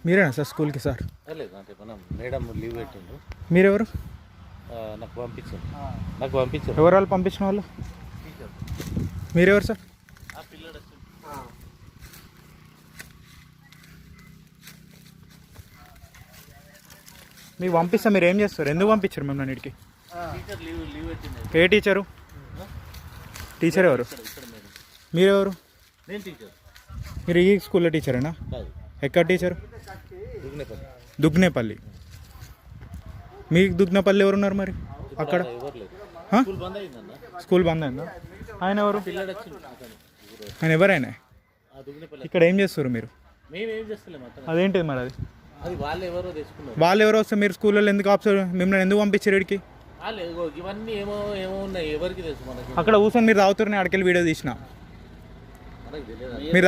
మీరేనా సార్ స్కూల్కి సార్? లేదు అంటే మనం మేడం లీవ్ పెట్టిండు. మీరెవరు? నాకు పంపించారు. ఎవరు వాళ్ళు పంపించిన వాళ్ళు? మీరెవరు సార్? పిల్లడు మీకు పంపిస్తా, మీరు ఏం చేస్తారు? ఎందుకు పంపించారు మిమ్మల్ని ఇంటికి? టీచర్ లీవ్ పెట్టింది. ఏ టీచరు? టీచర్ ఎవరు? మీరెవరు? నేను టీచర్. మీరు ఈ స్కూల్లో టీచరేనా? కాదు, ఎక్కడ టీచరు? దుగ్నేపల్లి. దుగ్నేపల్లి. మీకు దుగ్నేపల్లి ఎవరున్నారు మరి అక్కడ? ఎవరు లేదు. హా? స్కూల్ బంద్ అయిందన్న. స్కూల్ బంద్ అయిందా? ఆయన ఎవరు? పిల్లడు వచ్చిండు. ఆయన ఎవరైనా? దుగ్నేపల్లి. ఇక్కడ ఏం చేస్తారు మీరు? మేమేం చేస్తలేము అతను. అదేంటిది మరి? అది వాళ్ళు ఎవరో తెచ్చుకున్నారు. వాళ్ళు ఎవరో వస్తే మీరు స్కూల్లో ఎందుకు ఆప్షన్, మిమ్మల్ని ఎందుకు పంపించారు ఇక్కడికి? వాళ్ళు ఇవన్నీ ఏమో ఏమో ఉన్నాయి, ఎవరికి తెలుసు మనకి. అక్కడ కూర్చొని మీరు తాగుతారని అక్కడికి వీడియో తీసిన మనకి తెలియదు. మీరు